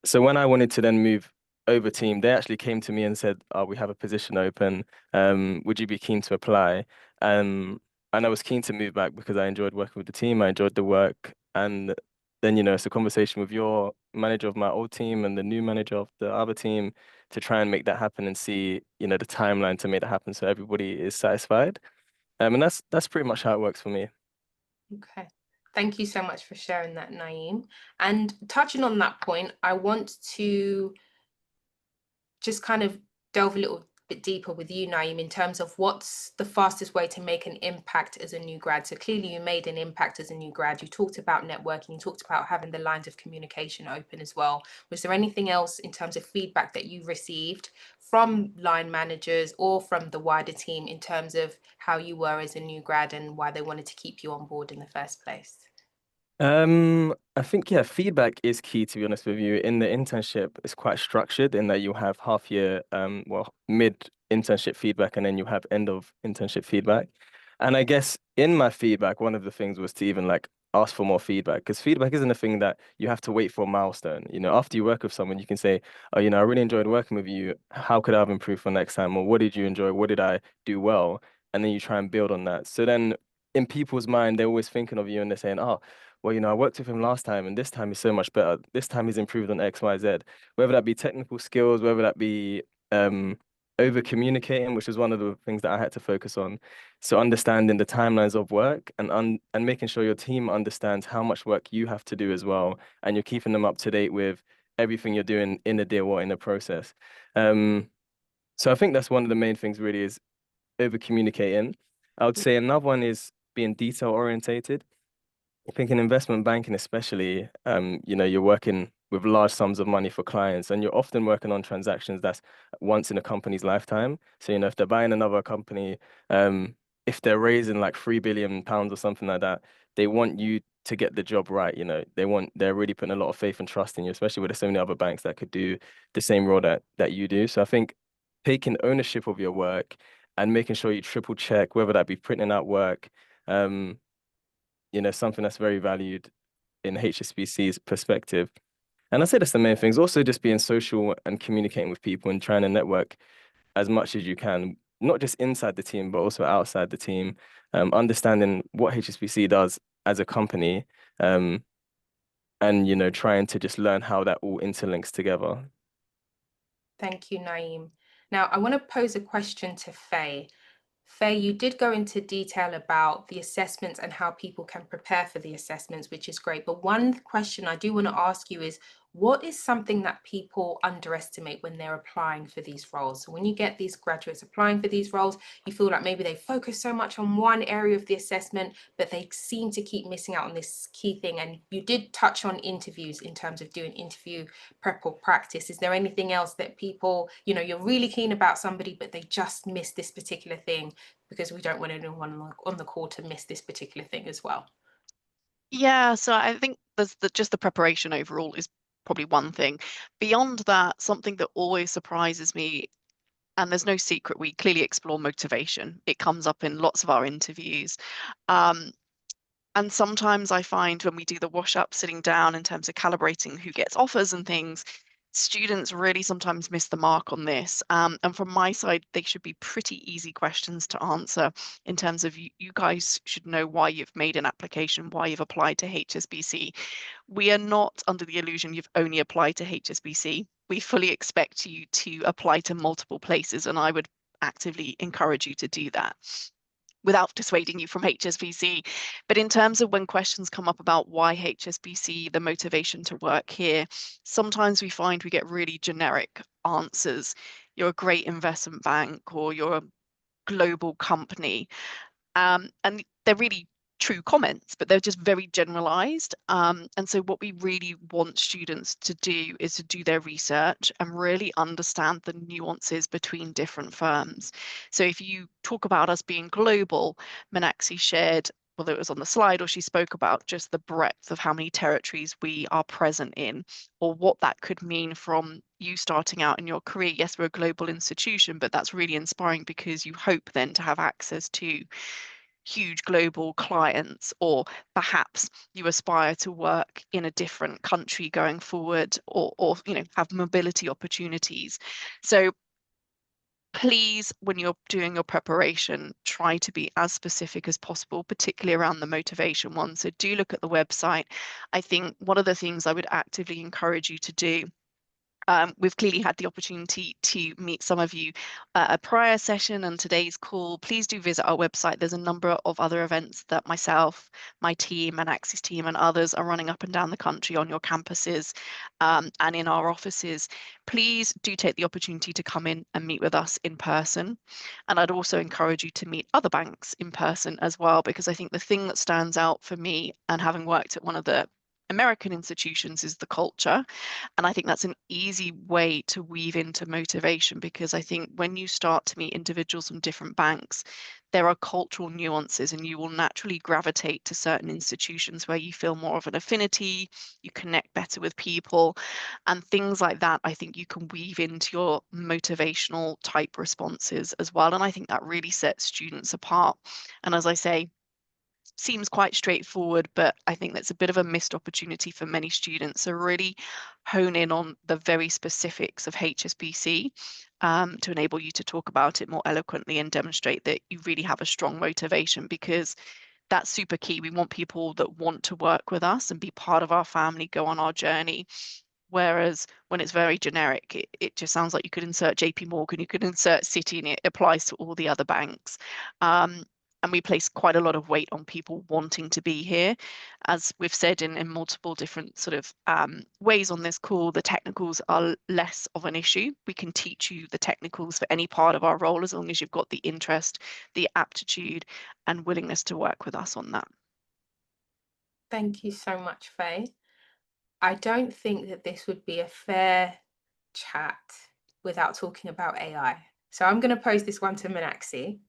S6: So when I wanted to then move over team, they actually came to me and said, oh, we have a position open. Would you be keen to apply? And I was keen to move back because I enjoyed working with the team. I enjoyed the work. And then, it's a conversation with your manager of my old team and the new manager of the other team to try and make that happen and see, the timeline to make that happen so everybody is satisfied. And that's pretty much how it works for me.
S3: Okay. Thank you so much for sharing that, Naeem. And touching on that point, I want to just kind of delve a little bit deeper with you, Naeem, in terms of what's the fastest way to make an impact as a new grad. So clearly you made an impact as a new grad. You talked about networking, you talked about having the lines of communication open as well. Was there anything else in terms of feedback that you received from line managers or from the wider team in terms of how you were as a new grad and why they wanted to keep you on board in the first place?
S6: I think, feedback is key, to be honest with you. In the internship, it's quite structured in that you have half year, mid internship feedback, and then you have end of internship feedback. And I guess in my feedback, one of the things was to even ask for more feedback, because feedback isn't a thing that you have to wait for a milestone. After you work with someone, you can say, oh, I really enjoyed working with you. How could I have improved for next time? Or what did you enjoy? What did I do well? And then you try and build on that. So then in people's mind, they're always thinking of you and they're saying, oh, well, I worked with him last time and this time he's so much better. This time he's improved on X, Y, Z. Whether that be technical skills, whether that be over communicating, which was one of the things that I had to focus on. So understanding the timelines of work and making sure your team understands how much work you have to do as well, and you're keeping them up to date with everything you're doing in the deal or in the process. So I think that's one of the main things really is over communicating. I would say another one is being detail orientated. I think in investment banking especially, you're working with large sums of money for clients, and you're often working on transactions that's once in a company's lifetime. So, if they're buying another company, if they're raising like £3 billion or something like that, they want you to get the job right. They're really putting a lot of faith and trust in you, especially with there's so many other banks that could do the same role that you do. So I think taking ownership of your work and making sure you triple check, whether that be printing out work, something that's very valued in HSBC's perspective. And I say that's the main things. Also, just being social and communicating with people and trying to network as much as you can, not just inside the team, but also outside the team, understanding what HSBC does as a company, and, trying to just learn how that all interlinks together.
S3: Thank you, Naeem. Now, I want to pose a question to Faye. Faye, you did go into detail about the assessments and how people can prepare for the assessments, which is great. But one question I do want to ask you is, what is something that people underestimate when they're applying for these roles? So when you get these graduates applying for these roles, you feel like maybe they focus so much on one area of the assessment, but they seem to keep missing out on this key thing. And you did touch on interviews in terms of doing interview prep or practice. Is there anything else that people, you're really keen about somebody, but they just miss this particular thing? Because we don't want anyone on the call to miss this particular thing as well.
S5: Yeah, so I think there's just the preparation overall is probably one thing. Beyond that, something that always surprises me, and there's no secret, we clearly explore motivation. It comes up in lots of our interviews. And sometimes I find when we do the wash up, sitting down in terms of calibrating who gets offers and things, students really sometimes miss the mark on this. And from my side, they should be pretty easy questions to answer in terms of you guys should know why you've made an application, why you've applied to HSBC. We are not under the illusion you've only applied to HSBC. We fully expect you to apply to multiple places, and I would actively encourage you to do that without dissuading you from HSBC. But in terms of when questions come up about why HSBC, the motivation to work here, sometimes we find we get really generic answers. You're a great investment bank, or you're a global company. And they're really true comments, but they're just very generalized. And so what we really want students to do is to do their research and really understand the nuances between different firms. So if you talk about us being global, Meenakshi shared, whether it was on the slide or she spoke about just the breadth of how many territories we are present in, or what that could mean from you starting out in your career. Yes, we're a global institution, but that's really inspiring because you hope then to have access to huge global clients, or perhaps you aspire to work in a different country going forward, or have mobility opportunities. So please, when you're doing your preparation, try to be as specific as possible, particularly around the motivation one. So do look at the website. I think one of the things I would actively encourage you to do, we've clearly had the opportunity to meet some of you at a prior session and today's call. Please do visit our website. There's a number of other events that myself, my team, and Axis team and others are running up and down the country on your campuses and in our offices. Please do take the opportunity to come in and meet with us in person. And I'd also encourage you to meet other banks in person as well, because I think the thing that stands out for me, and having worked at one of the American institutions, is the culture. And I think that's an easy way to weave into motivation, because I think when you start to meet individuals from different banks, there are cultural nuances, and you will naturally gravitate to certain institutions where you feel more of an affinity, you connect better with people, and things like that. I think you can weave into your motivational type responses as well. And I think that really sets students apart. And as I say, seems quite straightforward, but I think that's a bit of a missed opportunity for many students. So really hone in on the very specifics of HSBC to enable you to talk about it more eloquently and demonstrate that you really have a strong motivation, because that's super key. We want people that want to work with us and be part of our family, go on our journey. Whereas when it's very generic, it just sounds like you could insert JP Morgan, you could insert Citi, and it applies to all the other banks. And we place quite a lot of weight on people wanting to be here. As we've said in multiple different sort of ways on this call, the technicals are less of an issue. We can teach you the technicals for any part of our role as long as you've got the interest, the aptitude, and willingness to work with us on that.
S3: Thank you so much, Faye. I don't think that this would be a fair chat without talking about AI. So I'm going to pose this one to Meenakshi.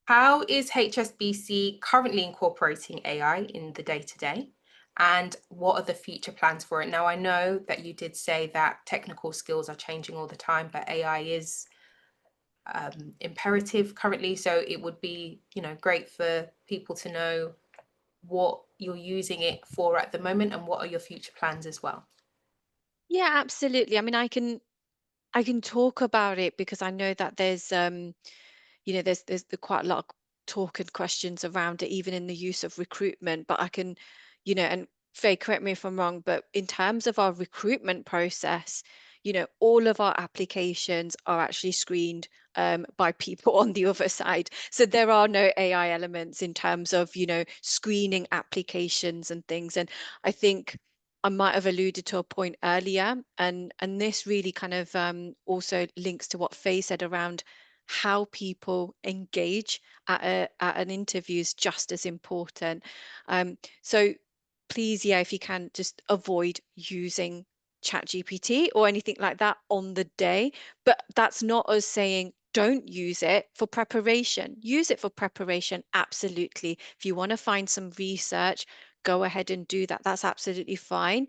S3: How is HSBC currently incorporating AI in the day-to-day? And what are the future plans for it? Now, I know that you did say that technical skills are changing all the time, but AI is imperative currently. So it would be, great for people to know what you're using it for at the moment and what are your future plans as well.
S4: Yeah, absolutely. I mean, I can talk about it because I know that there's there's quite a lot of talk and questions around it, even in the use of recruitment. But I can, and Faye, correct me if I'm wrong, but in terms of our recruitment process, all of our applications are actually screened by people on the other side. So there are no AI elements in terms of, screening applications and things. And I think I might have alluded to a point earlier, and this really kind of also links to what Faye said around how people engage at an interview is just as important. So please, yeah, if you can, just avoid using ChatGPT or anything like that on the day. But that's not us saying don't use it for preparation. Use it for preparation, absolutely. If you want to find some research, go ahead and do that. That's absolutely fine.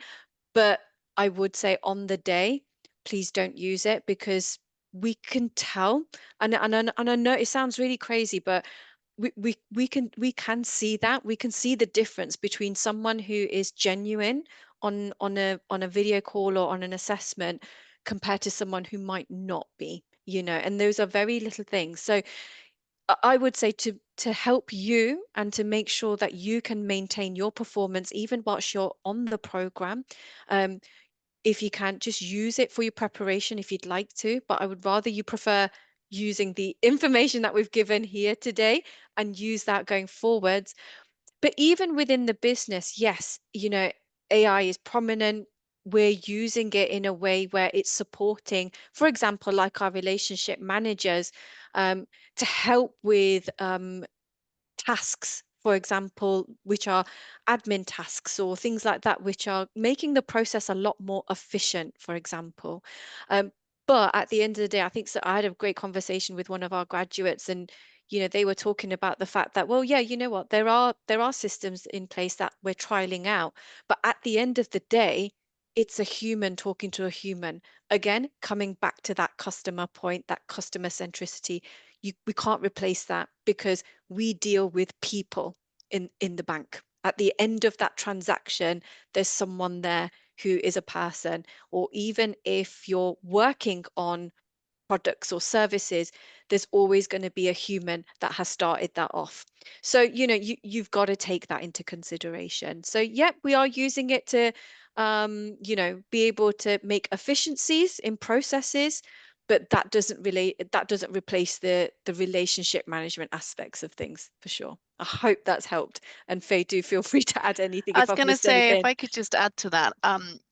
S4: But I would say on the day, please don't use it because we can tell, and I know it sounds really crazy, but we can see that. We can see the difference between someone who is genuine on a video call or on an assessment compared to someone who might not be, and those are very little things. So I would say to help you and to make sure that you can maintain your performance even whilst you're on the program, if you can, just use it for your preparation if you'd like to, but I would rather you prefer using the information that we've given here today and use that going forwards. But even within the business, yes, AI is prominent. We're using it in a way where it's supporting, for example, like our relationship managers, to help with tasks, for example, which are admin tasks or things like that, which are making the process a lot more efficient, for example. But at the end of the day, I think so. I had a great conversation with one of our graduates, and they were talking about the fact that, well, yeah, you know what, there are systems in place that we're trialing out, but at the end of the day, it's a human talking to a human. Again, coming back to that customer point, that customer centricity, we can't replace that because we deal with people in the bank. At the end of that transaction, there's someone there who is a person, or even if you're working on products or services, there's always going to be a human that has started that off. So, you've got to take that into consideration. So, yep, we are using it to, be able to make efficiencies in processes, but that doesn't replace the relationship management aspects of things for sure. I hope that's helped. And Faye, do feel free to add anything
S5: I
S4: if
S5: was
S4: I've
S5: going to
S4: missed
S5: say, if
S4: anything.
S5: I could just add to that,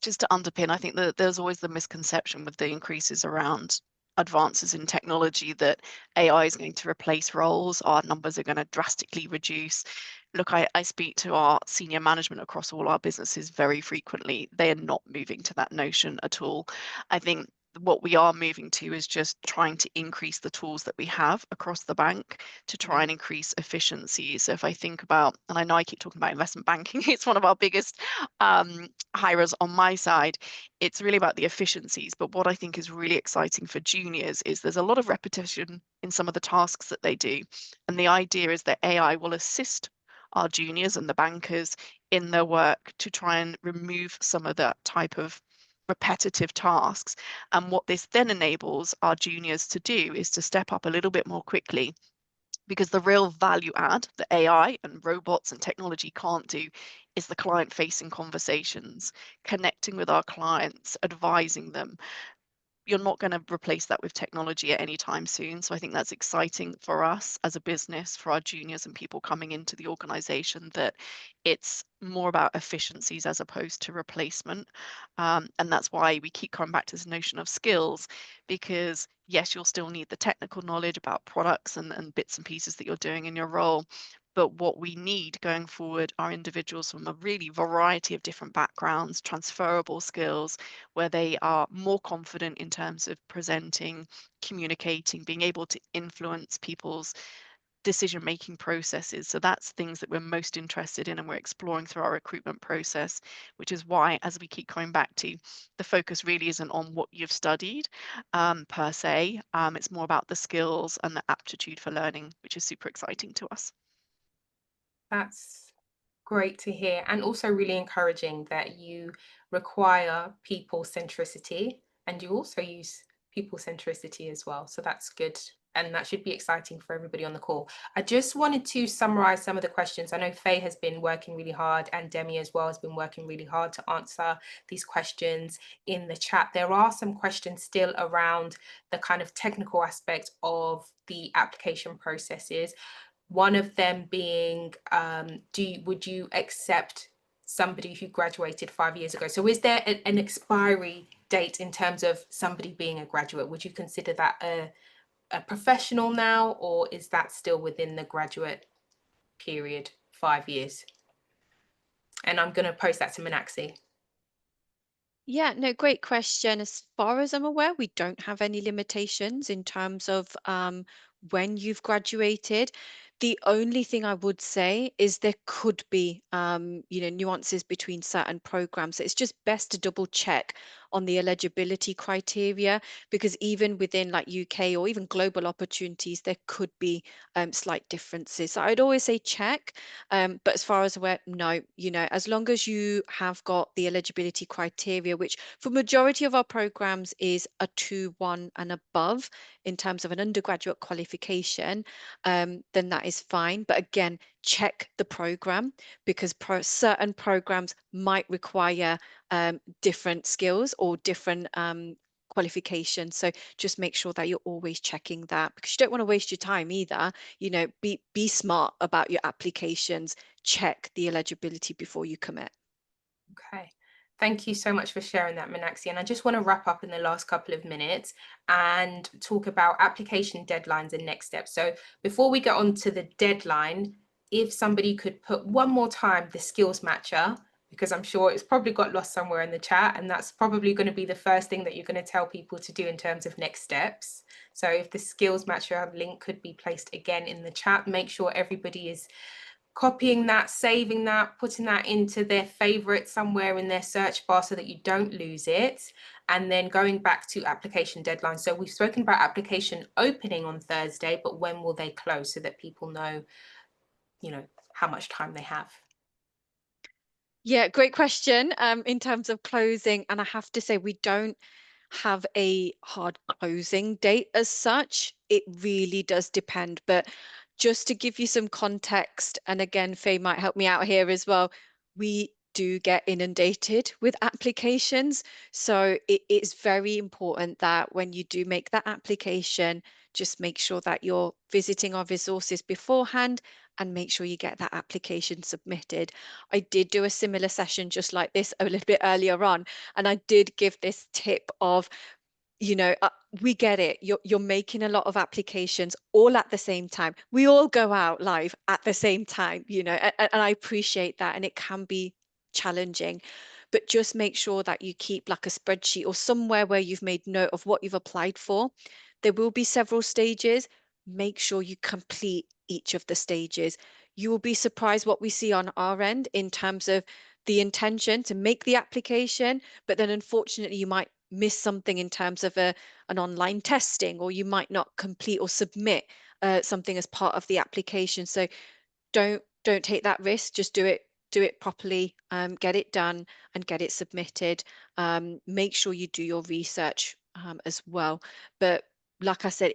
S5: just to underpin, I think that there's always the misconception with the increases around advances in technology that AI is going to replace roles, our numbers are going to drastically reduce. Look, I speak to our senior management across all our businesses very frequently. They are not moving to that notion at all. I think what we are moving to is just trying to increase the tools that we have across the bank to try and increase efficiency. So if I think about, and I know I keep talking about investment banking, it's one of our biggest hires on my side. It's really about the efficiencies. But what I think is really exciting for juniors is there's a lot of repetition in some of the tasks that they do. And the idea is that AI will assist our juniors and the bankers in their work to try and remove some of that type of repetitive tasks. And what this then enables our juniors to do is to step up a little bit more quickly because the real value add that AI and robots and technology can't do is the client-facing conversations, connecting with our clients, advising them. You're not going to replace that with technology at any time soon. So I think that's exciting for us as a business, for our juniors and people coming into the organization, that it's more about efficiencies as opposed to replacement. And that's why we keep coming back to this notion of skills, because yes, you'll still need the technical knowledge about products and bits and pieces that you're doing in your role. But what we need going forward are individuals from a really variety of different backgrounds, transferable skills, where they are more confident in terms of presenting, communicating, being able to influence people's decision-making processes. So that's things that we're most interested in and we're exploring through our recruitment process, which is why, as we keep coming back to, the focus really isn't on what you've studied per se. It's more about the skills and the aptitude for learning, which is super exciting to us.
S3: That's great to hear, and also really encouraging that you require people centricity and you also use people centricity as well. So that's good, and that should be exciting for everybody on the call. I just wanted to summarize some of the questions. I know Faye has been working really hard, and Demi as well has been working really hard to answer these questions in the chat. There are some questions still around the kind of technical aspect of the application processes. One of them being, would you accept somebody who graduated 5 years ago? So is there an expiry date in terms of somebody being a graduate? Would you consider that a professional now, or is that still within the graduate period, 5 years? And I'm going to post that to Meenakshi.
S4: Yeah, no, great question. As far as I'm aware, we don't have any limitations in terms of when you've graduated. The only thing I would say is there could be, nuances between certain programs. So it's just best to double check on the eligibility criteria, because even within like UK or even global opportunities, there could be slight differences. So I'd always say check. But as far as aware, no, as long as you have got the eligibility criteria, which for majority of our programs is a 2-1 and above in terms of an undergraduate qualification, then that is fine. But again, check the program, because certain programs might require different skills or different qualifications. So just make sure that you're always checking that, because you don't want to waste your time either. Be smart about your applications. Check the eligibility before you commit.
S3: Okay. Thank you so much for sharing that, Meenakshi. And I just want to wrap up in the last couple of minutes and talk about application deadlines and next steps. So before we get on to the deadline, if somebody could put one more time the skills matcher, because I'm sure it's probably got lost somewhere in the chat, and that's probably going to be the first thing that you're going to tell people to do in terms of next steps. So if the skills matcher link could be placed again in the chat, make sure everybody is copying that, saving that, putting that into their favorite somewhere in their search bar so that you don't lose it. And then going back to application deadlines. So we've spoken about application opening on Thursday, but when will they close so that people know, how much time they have?
S4: Yeah, great question. In terms of closing, and I have to say we don't have a hard closing date as such. It really does depend. But just to give you some context, and again, Faye might help me out here as well, we do get inundated with applications. So it's very important that when you do make that application, just make sure that you're visiting our resources beforehand and make sure you get that application submitted. I did do a similar session just like this a little bit earlier on, and I did give this tip of, we get it. You're making a lot of applications all at the same time. We all go out live at the same time, and I appreciate that. And it can be challenging, but just make sure that you keep like a spreadsheet or somewhere where you've made note of what you've applied for. There will be several stages. Make sure you complete each of the stages. You will be surprised what we see on our end in terms of the intention to make the application, but then unfortunately you might miss something in terms of an online testing, or you might not complete or submit something as part of the application. So don't take that risk. Just do it properly, get it done and get it submitted. Make sure you do your research as well. But like I said,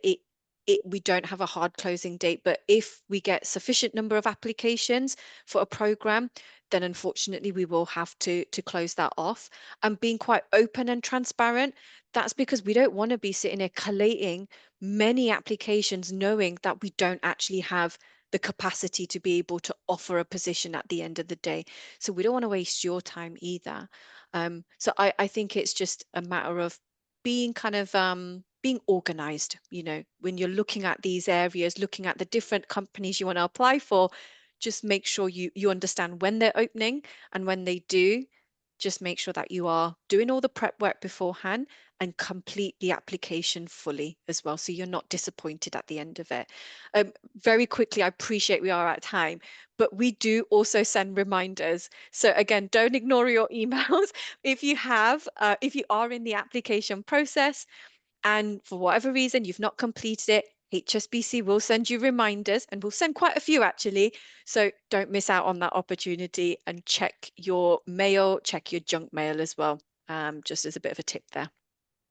S4: we don't have a hard closing date, but if we get sufficient number of applications for a program, then unfortunately we will have to close that off. And being quite open and transparent, that's because we don't want to be sitting here collating many applications knowing that we don't actually have the capacity to be able to offer a position at the end of the day. So we don't want to waste your time either. So I think it's just a matter of being kind of being organized, when you're looking at these areas, looking at the different companies you want to apply for, just make sure you understand when they're opening, and when they do, just make sure that you are doing all the prep work beforehand and complete the application fully as well, so you're not disappointed at the end of it. Very quickly, I appreciate we are at time, but we do also send reminders. So again, don't ignore your emails. If you are in the application process and for whatever reason you've not completed it, HSBC will send you reminders, and we'll send quite a few actually. So don't miss out on that opportunity, and check your mail, check your junk mail as well, just as a bit of a tip there.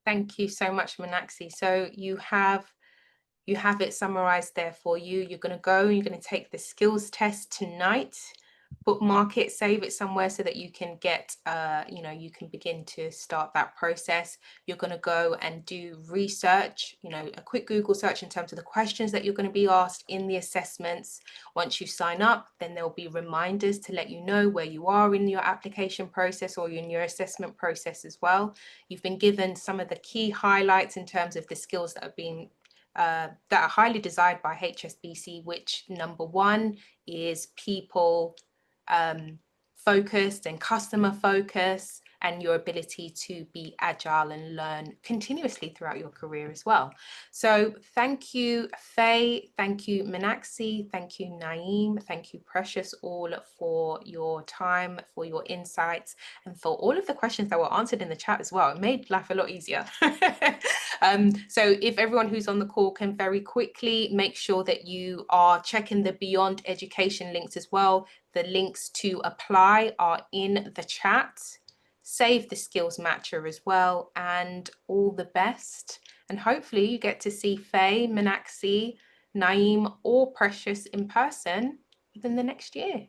S3: Thank you so much, Meenakshi. So you have it summarized there for you. You're going to take the skills test tonight, bookmark it, save it somewhere so that you can get, you can begin to start that process. You're going to go and do research, a quick Google search in terms of the questions that you're going to be asked in the assessments. Once you sign up, then there'll be reminders to let you know where you are in your application process or in your assessment process as well. You've been given some of the key highlights in terms of the skills that are highly desired by HSBC, which number one is people focused and customer focused, and your ability to be agile and learn continuously throughout your career as well. So thank you, Faye. Thank you, Meenakshi. Thank you, Naeem. Thank you, Precious, all for your time, for your insights, and for all of the questions that were answered in the chat as well. It made life a lot easier. So if everyone who's on the call can very quickly make sure that you are checking the Beyond Education links as well. The links to apply are in the chat. Save the skills matcher as well, and all the best. And hopefully you get to see Faye, Meenakshi, Naeem, or Precious in person within the next year.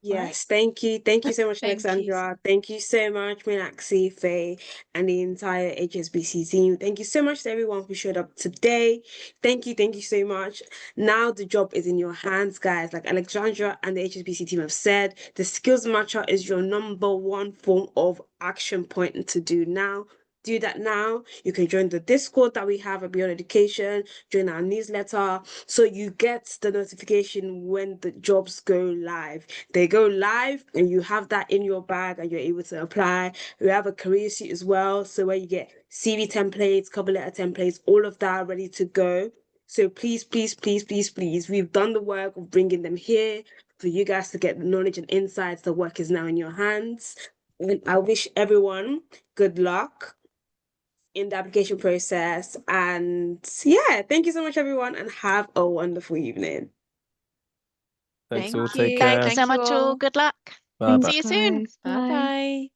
S1: Yes, thank you. Thank you so much,
S4: Thank you.
S1: Alexandra. Thank you so much, Meenakshi, Faye, and the entire HSBC team. Thank you so much to everyone who showed up today. Thank you so much. Now the job is in your hands, guys. Like Alexandra and the HSBC team have said, the skills matcher is your number one form of action point to do now. Do that now. You can join the Discord that we have at Beyond Education, join our newsletter, so you get the notification when the jobs go live. They go live and you have that in your bag and you're able to apply. We have a career sheet as well, so where you get CV templates, cover letter templates, all of that ready to go. So please, we've done the work of bringing them here for you guys to get the knowledge and insights. The work is now in your hands. And I wish everyone good luck in the application process. And yeah, thank you so much, everyone, and have a wonderful evening.
S6: Thanks
S4: Thank
S6: all. Take
S4: you.
S6: care.
S5: Thanks so much all. Good luck.
S6: Bye bye.
S7: Thanks,
S5: See you soon.
S7: guys.
S4: Bye bye.